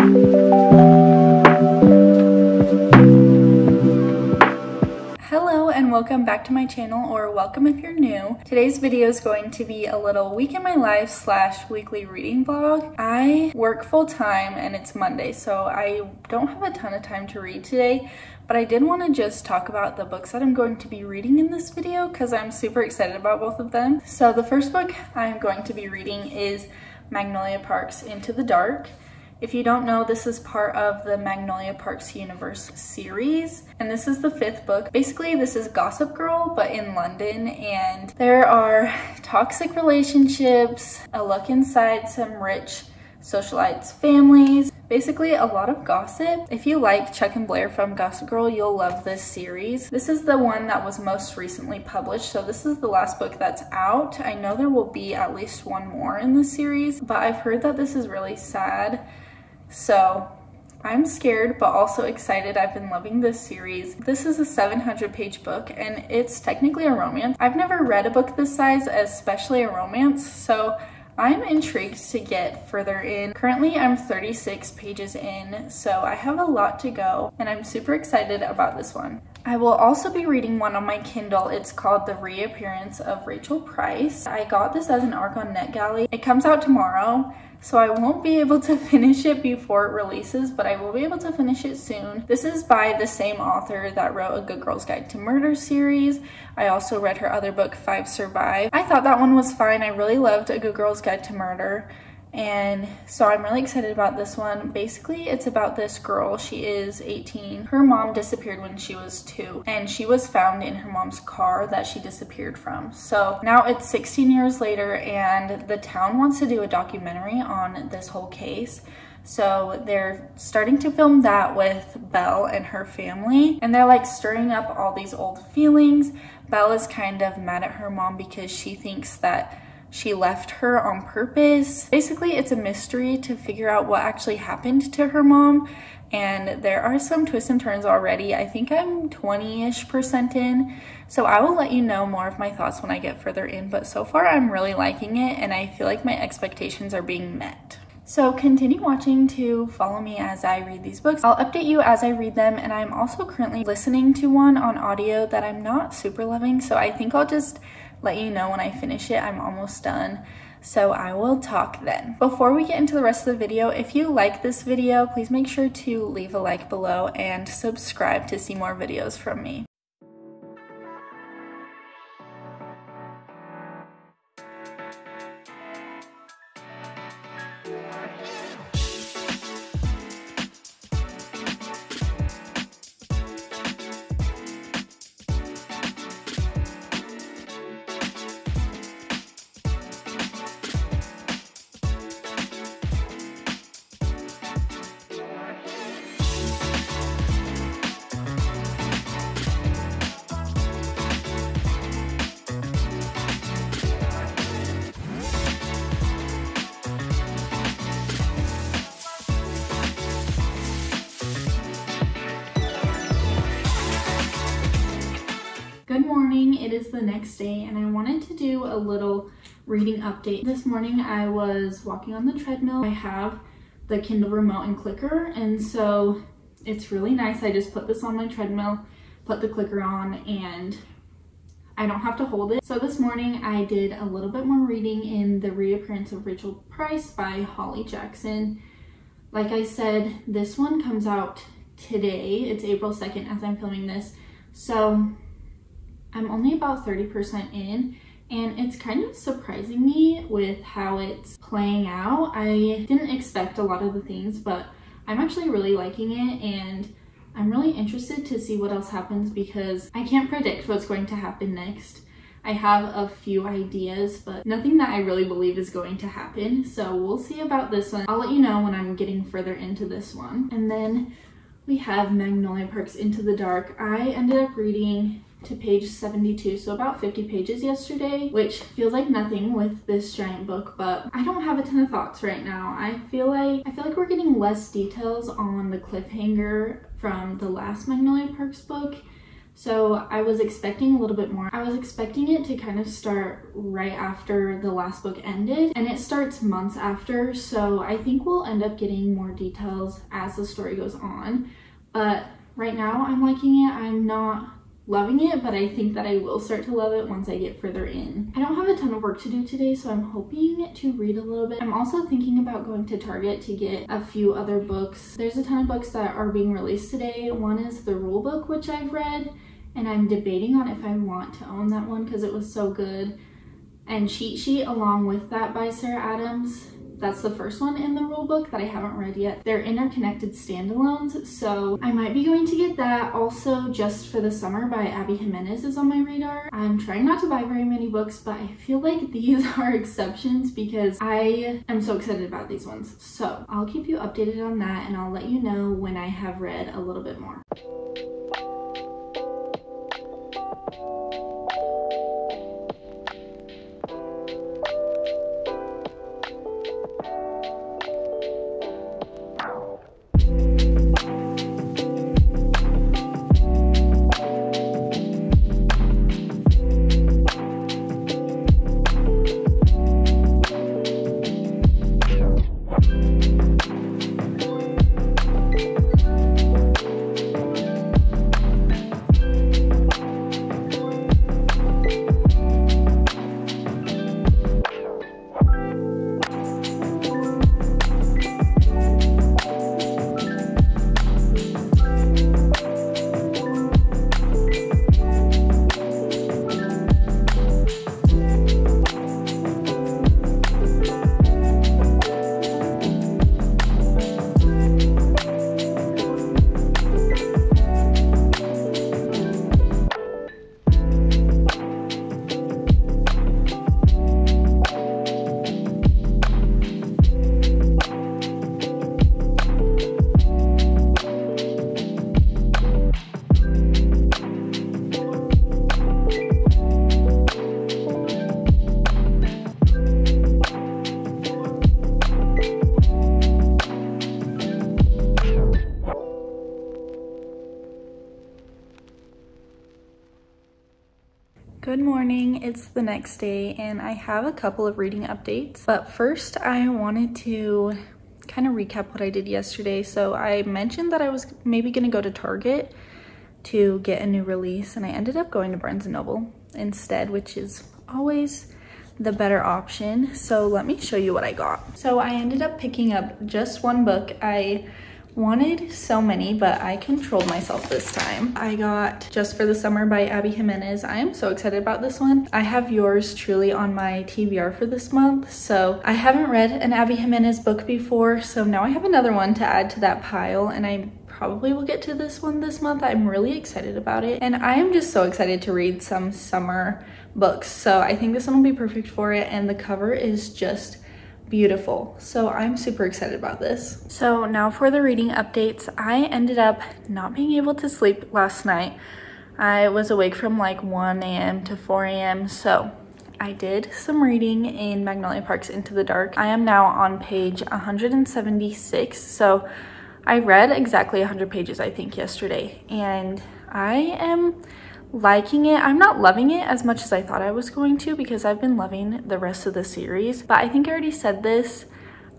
Hello and welcome back to my channel, or welcome if you're new. Today's video is going to be a little week in my life / weekly reading vlog. I work full time and it's Monday, so I don't have a ton of time to read today, but I did want to just talk about the books that I'm going to be reading in this video because I'm super excited about both of them. So the first book I'm going to be reading is Magnolia Parks Into the Dark. If you don't know, this is part of the Magnolia Parks Universe series, and this is the 5th book. Basically, this is Gossip Girl, but in London, and there are toxic relationships, a look inside some rich socialites' families, basically a lot of gossip. If you like Chuck and Blair from Gossip Girl, you'll love this series. This is the one that was most recently published, so this is the last book that's out. I know there will be at least one more in the series, but I've heard that this is really sad. So I'm scared, but also excited. I've been loving this series. This is a 700-page book, and it's technically a romance. I've never read a book this size, especially a romance, so I'm intrigued to get further in. Currently, I'm 36 pages in, so I have a lot to go, and I'm super excited about this one. I will also be reading one on my Kindle. It's called The Reappearance of Rachel Price. I got this as an ARC on NetGalley. It comes out tomorrow, so I won't be able to finish it before it releases, but I will be able to finish it soon. This is by the same author that wrote A Good Girl's Guide to Murder series. I also read her other book, 5 Survive. I thought that one was fine. I really loved A Good Girl's Guide to Murder, and so I'm really excited about this one. Basically, it's about this girl. She is 18. Her mom disappeared when she was 2, and she was found in her mom's car that she disappeared from. So now it's 16 years later, and the town wants to do a documentary on this whole case. So they're starting to film that with Belle and her family, and they're like stirring up all these old feelings. Belle is kind of mad at her mom because she thinks that she left her on purpose. Basically, it's a mystery to figure out what actually happened to her mom, and there are some twists and turns already. I think I'm 20-ish% in, so I will let you know more of my thoughts when I get further in, but so far I'm really liking it, and I feel like my expectations are being met. So continue watching to follow me as I read these books. I'll update you as I read them, and I'm also currently listening to one on audio that I'm not super loving, so I think I'll just let you know when I finish it. I'm almost done, so I will talk then. Before we get into the rest of the video, if you like this video, please make sure to leave a like below and subscribe to see more videos from me. Good morning, it is the next day, and I wanted to do a little reading update. This morning I was walking on the treadmill. I have the Kindle remote and clicker, and so it's really nice. I just put this on my treadmill, put the clicker on, and I don't have to hold it. So this morning I did a little bit more reading in The Reappearance of Rachel Price by Holly Jackson. Like I said, this one comes out today. It's April 2nd as I'm filming this, so I'm only about 30% in, and it's kind of surprising me with how it's playing out. I didn't expect a lot of the things, but I'm actually really liking it, and I'm really interested to see what else happens because I can't predict what's going to happen next. I have a few ideas, but nothing that I really believe is going to happen, so we'll see about this one. I'll let you know when I'm getting further into this one. And then we have Magnolia Parks Into the Dark. I ended up reading to page 72, so about 50 pages yesterday, which feels like nothing with this giant book, but I don't have a ton of thoughts right now. I feel like we're getting less details on the cliffhanger from the last Magnolia Parks book. So I was expecting a little bit more. I was expecting it to kind of start right after the last book ended, and it starts months after, so I think we'll end up getting more details as the story goes on. But right now I'm liking it. I'm not loving it, but I think that I will start to love it once I get further in. I don't have a ton of work to do today, so I'm hoping to read a little bit. I'm also thinking about going to Target to get a few other books. There's a ton of books that are being released today. One is the rule book, which I've read, and I'm debating on if I want to own that one because it was so good. And Cheat Sheet along with that by Sarah Adams. That's the first one in the rule book that I haven't read yet. They're interconnected standalones, so I might be going to get that. Also, Just for the Summer by Abby Jimenez is on my radar. I'm trying not to buy very many books, but I feel like these are exceptions because I am so excited about these ones. So I'll keep you updated on that, and I'll let you know when I have read a little bit more. Good morning, it's the next day and I have a couple of reading updates, but first I wanted to kind of recap what I did yesterday. So I mentioned that I was maybe going to go to Target to get a new release, and I ended up going to Barnes & Noble instead, which is always the better option. So let me show you what I got. So I ended up picking up just one book. I wanted so many, but I controlled myself this time. I got Just for the Summer by Abby Jimenez. I am so excited about this one. I have Yours Truly on my TBR for this month, so I haven't read an Abby Jimenez book before, so now I have another one to add to that pile, and I probably will get to this one this month. I'm really excited about it, and I am just so excited to read some summer books, so I think this one will be perfect for it, and the cover is just beautiful. So I'm super excited about this. So now for the reading updates. I ended up not being able to sleep last night. I was awake from like 1 a.m. to 4 a.m. So I did some reading in Magnolia Park's Into the Dark. I am now on page 176. So I read exactly 100 pages, I think, yesterday, and I am liking it. I'm not loving it as much as I thought I was going to because I've been loving the rest of the series, but I think I already said this.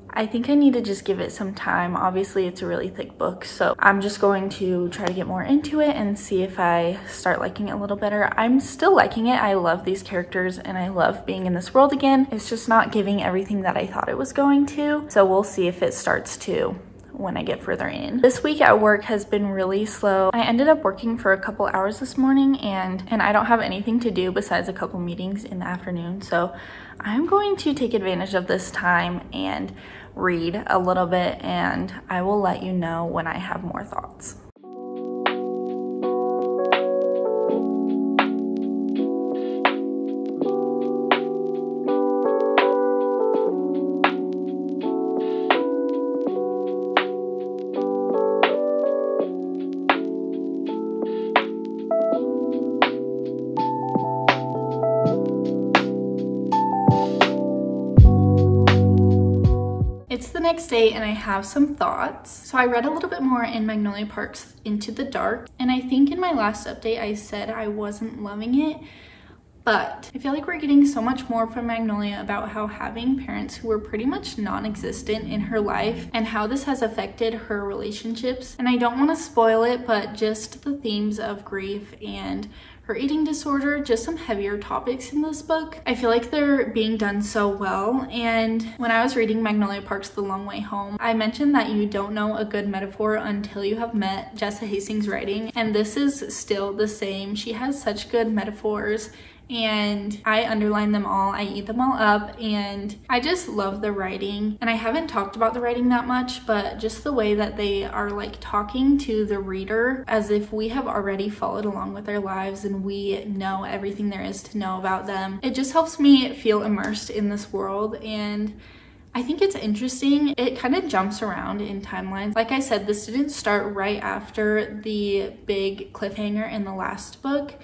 I think I need to just give it some time. Obviously, it's a really thick book, so I'm just going to try to get more into it and see if I start liking it a little better. I'm still liking it. I love these characters and I love being in this world again. It's just not giving everything that I thought it was going to, so we'll see if it starts to when I get further in. This week at work has been really slow. I ended up working for a couple hours this morning, and I don't have anything to do besides a couple meetings in the afternoon, so I'm going to take advantage of this time and read a little bit, and I will let you know when I have more thoughts. It's the next day and I have some thoughts. So I read a little bit more in Magnolia Park's Into the Dark, and I think in my last update I said I wasn't loving it, but I feel like we're getting so much more from Magnolia about how having parents who were pretty much non-existent in her life and how this has affected her relationships. And I don't want to spoil it, but just the themes of grief and her eating disorder, just some heavier topics in this book. I feel like they're being done so well. And when I was reading Magnolia Park's The Long Way Home, I mentioned that you don't know a good metaphor until you have met Jessa Hastings' writing, and this is still the same. She has such good metaphors, and I underline them all, I eat them all up, and I just love the writing. And I haven't talked about the writing that much, but just the way that they are like talking to the reader as if we have already followed along with their lives and we know everything there is to know about them. It just helps me feel immersed in this world, and I think it's interesting. It kind of jumps around in timelines. Like I said, this didn't start right after the big cliffhanger in the last book,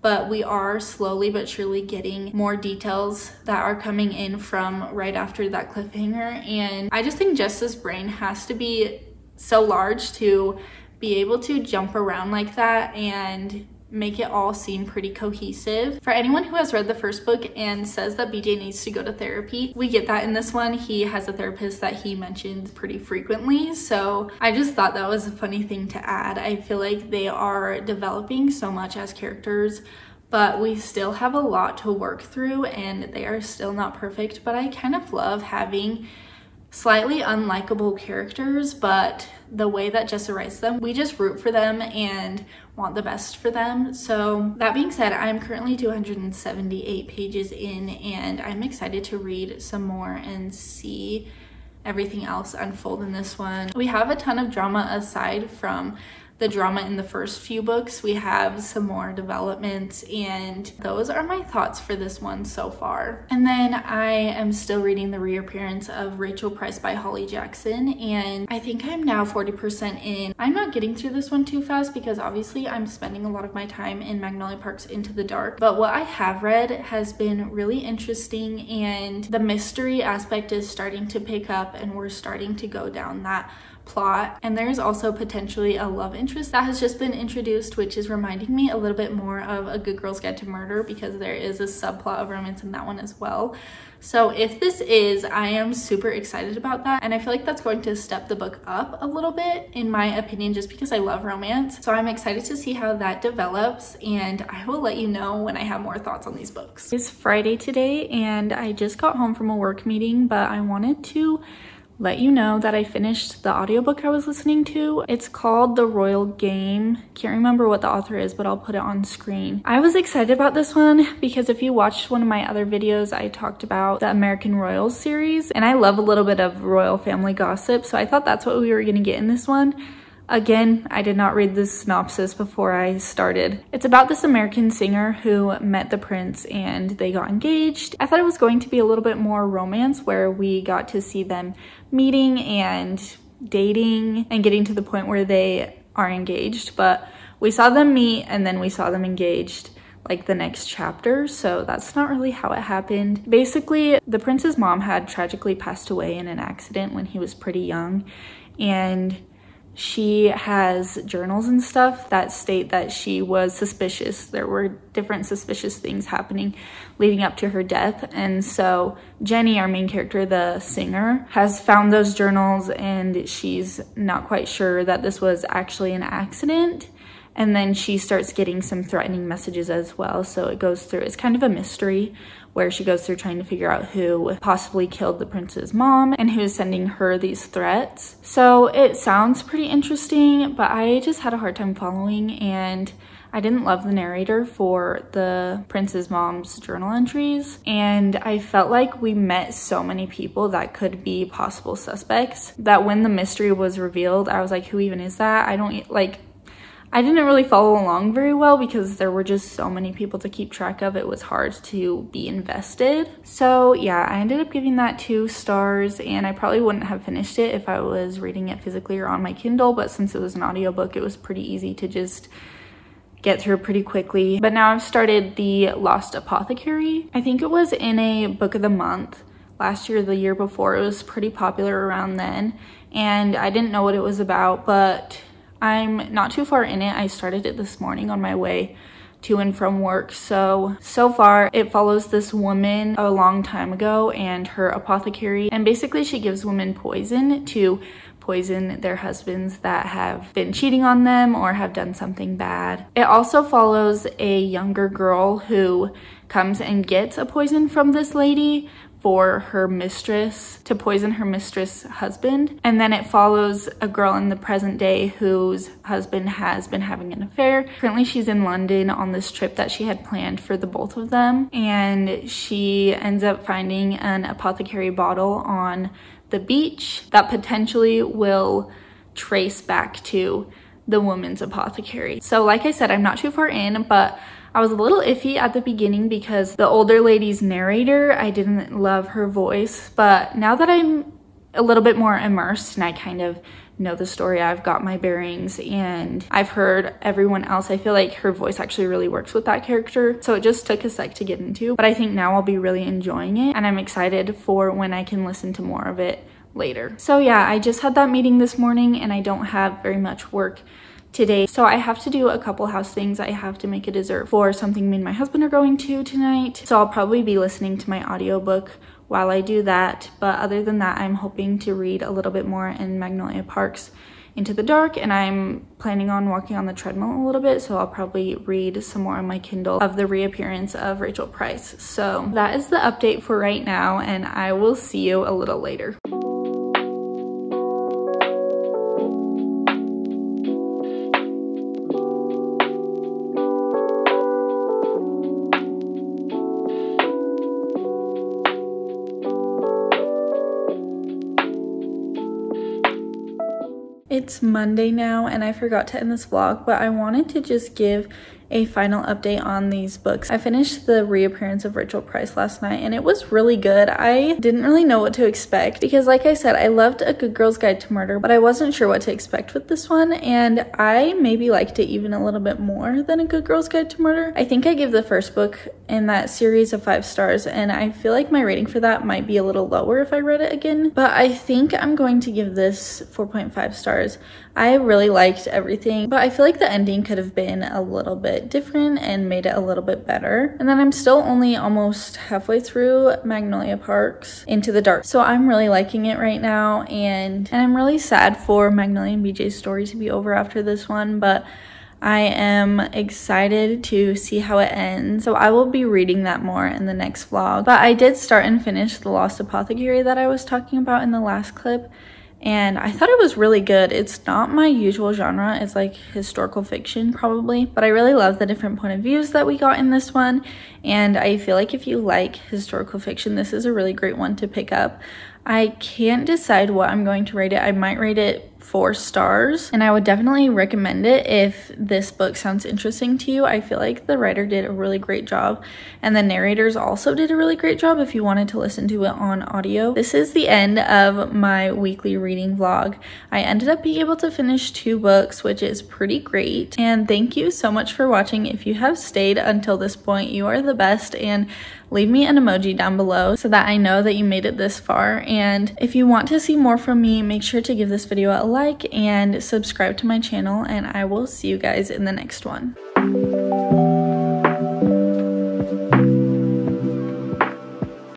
but we are slowly but surely getting more details that are coming in from right after that cliffhanger. And I just think Jessa's brain has to be so large to be able to jump around like that and make it all seem pretty cohesive. For anyone who has read the first book and says that BJ needs to go to therapy, we get that in this one. He has a therapist that he mentions pretty frequently, so I just thought that was a funny thing to add. I feel like they are developing so much as characters, but we still have a lot to work through and they are still not perfect. But I kind of love having slightly unlikable characters, but the way that Jessa writes them, we just root for them and want the best for them. So that being said, I'm currently 278 pages in, and I'm excited to read some more and see everything else unfold in this one. We have a ton of drama aside from the drama in the first few books. We have some more developments, and those are my thoughts for this one so far. And then I am still reading The Reappearance of Rachel Price by Holly Jackson, and I think I'm now 40% in. I'm not getting through this one too fast because obviously I'm spending a lot of my time in Magnolia Park's Into the Dark, but what I have read has been really interesting, and the mystery aspect is starting to pick up and we're starting to go down that plot. And there's also potentially a love interest that has just been introduced, which is reminding me a little bit more of A Good Girl's Guide to Murder, because there is a subplot of romance in that one as well. So if this is, I am super excited about that, and I feel like that's going to step the book up a little bit in my opinion, just because I love romance. So I'm excited to see how that develops, and I will let you know when I have more thoughts on these books. It's Friday today and I just got home from a work meeting, but I wanted to let you know that I finished the audiobook I was listening to. It's called The Royal Game. Can't remember what the author is, but I'll put it on screen. I was excited about this one because if you watched one of my other videos, I talked about the American Royals series, and I love a little bit of royal family gossip, so I thought that's what we were gonna get in this one. Again, I did not read the synopsis before I started. It's about this American singer who met the prince and they got engaged. I thought it was going to be a little bit more romance, where we got to see them meeting and dating and getting to the point where they are engaged, but we saw them meet and then we saw them engaged like the next chapter, so that's not really how it happened. Basically, the prince's mom had tragically passed away in an accident when he was pretty young, and she has journals and stuff that state that she was suspicious. There were different suspicious things happening leading up to her death. And so Jenny, our main character, the singer, has found those journals, and she's not quite sure that this was actually an accident. And then she starts getting some threatening messages as well. So it goes through, it's kind of a mystery where she goes through trying to figure out who possibly killed the prince's mom and who's sending her these threats. So it sounds pretty interesting, but I just had a hard time following, and I didn't love the narrator for the prince's mom's journal entries. And I felt like we met so many people that could be possible suspects that when the mystery was revealed, I was like, who even is that? I didn't really follow along very well because there were just so many people to keep track of. It was hard to be invested. So yeah, I ended up giving that 2 stars, and I probably wouldn't have finished it if I was reading it physically or on my Kindle, but since it was an audiobook, it was pretty easy to just get through pretty quickly. But now I've started The Lost Apothecary. I think it was in a book of the month last year or the year before. It was pretty popular around then, and I didn't know what it was about, but I'm not too far in it. I started it this morning on my way to and from work. So far it follows this woman a long time ago and her apothecary, and basically she gives women poison to poison their husbands that have been cheating on them or have done something bad. It also follows a younger girl who comes and gets a poison from this lady for her mistress, to poison her mistress' husband. And then it follows a girl in the present day whose husband has been having an affair. Currently she's in London on this trip that she had planned for the both of them, and she ends up finding an apothecary bottle on the beach that potentially will trace back to the woman's apothecary. So like I said, I'm not too far in, but I was a little iffy at the beginning because the older lady's narrator, I didn't love her voice, but now that I'm a little bit more immersed and I kind of know the story, I've got my bearings and I've heard everyone else, I feel like her voice actually really works with that character. So it just took a sec to get into, but I think now I'll be really enjoying it, and I'm excited for when I can listen to more of it later. So yeah, I just had that meeting this morning and I don't have very much work today, so I have to do a couple house things. I have to make a dessert for something me and my husband are going to tonight, so I'll probably be listening to my audiobook while I do that. But other than that, I'm hoping to read a little bit more in Magnolia Parks Into the Dark, and I'm planning on walking on the treadmill a little bit, so I'll probably read some more on my Kindle of the reappearance of Rachel Price. So that is the update for right now, and I will see you a little later. It's Monday now, and I forgot to end this vlog, but I wanted to just give a final update on these books. I finished The Reappearance of Rachel Price last night, and it was really good. I didn't really know what to expect because, like I said, I loved A Good Girl's Guide to Murder, but I wasn't sure what to expect with this one, and I maybe liked it even a little bit more than A Good Girl's Guide to Murder. I think I gave the first book in that series of 5 stars, and I feel like my rating for that might be a little lower if I read it again, but I think I'm going to give this 4.5 stars. I really liked everything, but I feel like the ending could have been a little bit different and made it a little bit better. And then I'm still only almost halfway through Magnolia Parks Into the Dark, so I'm really liking it right now, and I'm really sad for Magnolia and BJ's story to be over after this one, but I am excited to see how it ends, so I will be reading that more in the next vlog. But I did start and finish The Lost Apothecary that I was talking about in the last clip, and I thought it was really good. It's not my usual genre. It's like historical fiction probably, but I really love the different point of views that we got in this one, and I feel like if you like historical fiction, this is a really great one to pick up. I can't decide what I'm going to rate it. I might rate it 4 stars, and I would definitely recommend it if this book sounds interesting to you. I feel like the writer did a really great job, and the narrators also did a really great job if you wanted to listen to it on audio. This is the end of my weekly reading vlog. I ended up being able to finish 2 books, which is pretty great, and thank you so much for watching. If you have stayed until this point, you are the best, and leave me an emoji down below so that I know that you made it this far. And if you want to see more from me, make sure to give this video a like and subscribe to my channel, and I will see you guys in the next one.